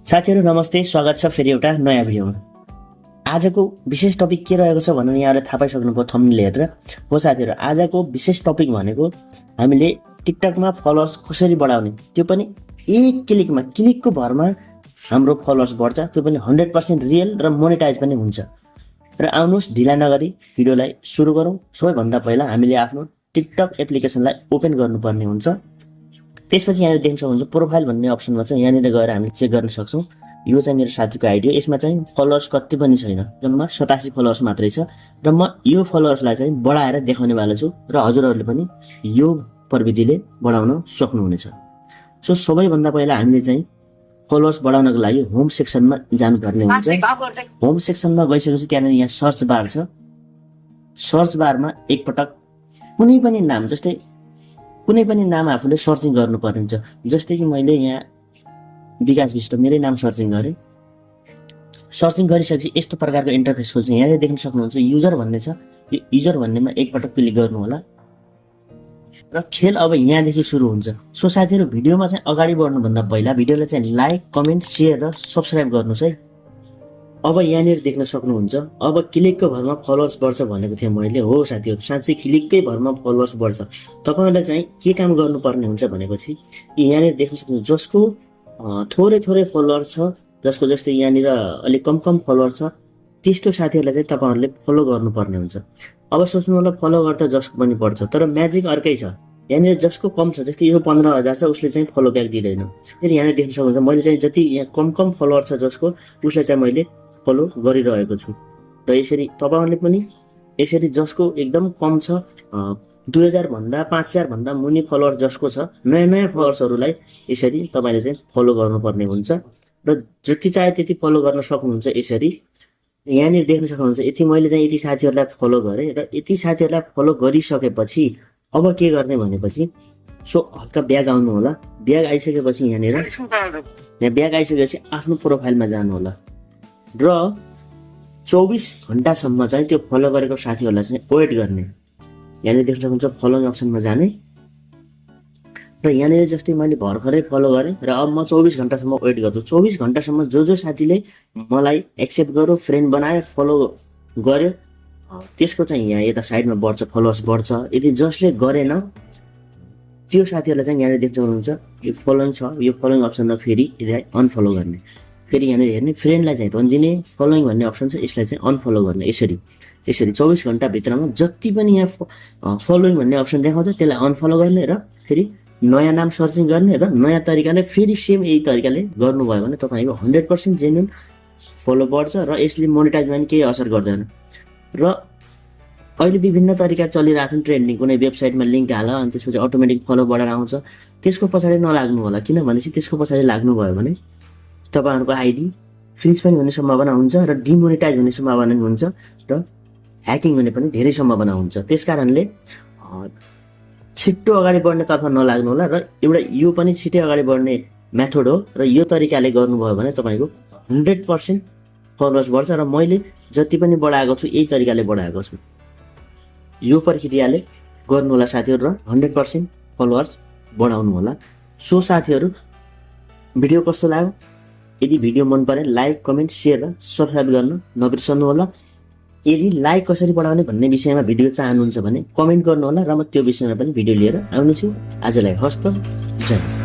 साथीहरु नमस्ते, स्वागत छ फेरि एउटा नयाँ भिडियोमा। आजको विशेष टपिक के रहेको छ भन्ने यहाँले थाहा पाइसक्नुभयो थम्बनेल हेरेर। हो साथीहरु, आजको विशेष टपिक भनेको हामीले टिकटकमा फलोअर्स कसरी बढाउने, त्यो पनि एक क्लिकको भरमा हाम्रो फलोअर्स बढ्छ, त्यो पनि 100% रियल र मोनेटाइज पनि हुन्छ। र आउनुहोस् ढिला नगरी भिडियोलाई सुरु गरौँ। सबैभन्दा पहिला हामीले आफ्नो टिकटक एप्लिकेसनलाई ओपन गर्नुपर्ने हुन्छ। त्यसपछि यहाँनिर देख्न सक्नुहुन्छ प्रोफाइल भन्ने अप्सनमा चाहिँ यहाँनिर गएर हामीले चेक गर्न सक्छौँ। यो चाहिँ मेरो साथीको आइडी हो। यसमा चाहिँ फलोअर्स कति पनि छैन, जम्मा 87 फलोअर्स मात्रै छ। र म यो फलोअर्सलाई चाहिँ बढाएर देखाउने वाला छु र हजुरहरूले पनि यो प्रविधिले बढाउन सक्नुहुनेछ। सो सबैभन्दा पहिला हामीले चाहिँ फलोअर्स बढाउनको लागि होम सेक्सनमा जानुपर्ने हुन्छ। होम सेक्सनमा गइसकेपछि त्यहाँनिर यहाँ सर्च बार छ। सर्च बारमा एकपटक कुनै पनि नाम आफूले सर्चिङ गर्नुपर्ने हुन्छ। जस्तै कि मैले यहाँ विकास विष्ट मेरै नाम सर्चिङ गरेँ। सर्चिङ गरिसकेपछि यस्तो प्रकारको इन्टरफेस खोल्छ। यहाँनिर देख्न सक्नुहुन्छ युजर भन्ने छ। यो युजर भन्नेमा एकपटक क्लिक गर्नु होला र खेल अब यहाँदेखि सुरु हुन्छ। सो साथीहरु, भिडियोमा चाहिँ अगाडि बढ्नुभन्दा पहिला भिडियोलाई चाहिँ लाइक, कमेन्ट, सेयर र सब्स्क्राइब गर्नुहोस् है। अब यहाँनिर देख्न सक्नुहुन्छ अब क्लिकको भरमा फलोअर्स बढ्छ भनेको थिएँ मैले। हो साथीहरु, साँच्चै क्लिककै भरमा फलोअर्स बढ्छ। तपाईहरुले चाहिँ के काम गर्नुपर्ने हुन्छ भनेपछि यहाँनिर देख्न सक्नुहुन्छ जसको थोरै फलोअर्स छ, जसको जस्तै यहाँनिर अलिक कम फलोअर छ, त्यस्तो साथीहरुलाई चाहिँ तपाईहरुले फलो गर्नुपर्ने हुन्छ। अब सोच्नु होला फलो गर्दा जसको पनि बढ्छ, तर म्याजिक अर्कै छ। यहाँनिर जसको कम छ, जस्तै यो 15,000 छ, उसले चाहिँ फलो ब्याक दिँदैन। फेरि यहाँनिर देख्न सक्नुहुन्छ मैले चाहिँ जति यहाँ कम फलोअर छ जसको, उसलाई चाहिँ मैले फलो गरिरहेको छु। र यसरी तपाईहरुले पनि यसरी जसको एकदम कम छ, 2000 भन्दा 5000 भन्दा मुनि फलोअर जसको छ, नयाँ फलोअर्सहरुलाई यसरी तपाईले चाहिँ फलो गर्नुपर्ने हुन्छ। र जति चाहे त्यति फलो गर्न सक्नुहुन्छ। यसरी यहाँनिर देख्न सक्नुहुन्छ यति मैले चाहिँ यति साथीहरुलाई फलो गरेँ र यति साथीहरुलाई फलो गरिसकेपछि अब के गर्ने भनेपछि सो हल्का ब्याक आउनु होला। ब्याक आइसकेपछि यहाँनिर ब्याक आइसकेपछि आफ्नो प्रोफाइलमा जानु होला र 24 घण्टासम्म चाहिँ त्यो फलो गरेको साथीहरुलाई चाहिँ वेट गर्ने। यहाँनिर देख्न सक्नुहुन्छ फलोइङ अप्सनमा जाने र यहाँनिर जस्तै मैले भर्खरै फलो गरेँ र अब म 24 घण्टासम्म वेट गर्छु। 24 घण्टासम्म जो साथीले मलाई एक्सेप्ट गर्यो, फ्रेन्ड बनायो, फलो गर्यो, त्यसको चाहिँ यहाँ यता साइडमा बढ्छ, फलोअर्स बढ्छ। यदि जसले गरेन त्यो साथीहरुलाई चाहिँ यहाँनिर देख्न सक्नुहुन्छ यो फलोइङ छ, यो फलोइङ अप्सनमा फेरि यसलाई अनफलो गर्ने। फेरि यहाँनिर हेर्ने फ्रेन्डलाई चाहिँ धन दिने, फलोइङ भन्ने अप्सन छ, यसलाई चाहिँ अनफलो गर्ने। यसरी 24 घण्टा भित्रमा जति पनि यहाँ फलोइङ भन्ने अप्सन देखाउँछ त्यसलाई अनफलो गर्ने र फेरि नयाँ नाम सर्चिङ गर्ने र नयाँ तरिकाले फेरि सेम यही तरिकाले गर्नुभयो भने तपाईको 100% जेन्युन फलो बढ्छ र यसले मोनेटाइजमा पनि केही असर गर्दैन। र अहिले विभिन्न तरिका चलिरहेको छ ट्रेन्डिङ। कुनै वेबसाइटमा लिङ्क हाल अनि त्यसपछि अटोमेटिक फलो बढेर आउँछ। त्यसको पछाडि नलाग्नु होला, किनभनेपछि त्यसको पछाडि लाग्नुभयो भने तपाईहरुको आइडी फ्रिज पनि हुने सम्भावना हुन्छ र डिमोनेटाइज हुने सम्भावना पनि हुन्छ र ह्याकिङ हुने पनि धेरै सम्भावना हुन्छ। त्यसकारणले छिट्टो अगाडि बढ्ने तर्फ नलाग्नु होला र एउटा यो पनि छिट्टै अगाडि बढ्ने मेथड हो र यो तरिकाले गर्नुभयो भने तपाईको 100% फलोअर्स बढ्छ। र मैले जति पनि बढाएको छु यही तरिकाले बढाएको छु। यो प्रक्रियाले गर्नु होला साथीहरु र 100% फलोअर्स बढाउनु होला। सो साथीहरु, भिडियो कस्तो लाग्यो? यदि भिडियो मन परे लाइक, कमेन्ट, सेयर र सब्स्क्राइब गर्न नबिर्सनु होला। यदि लाइक कसरी बढाउने भन्ने विषयमा भिडियो चाहनुहुन्छ भने कमेन्ट गर्नु होला र म त्यो विषयमा पनि भिडियो लिएर आउनेछु। आजलाई हस्त, जय।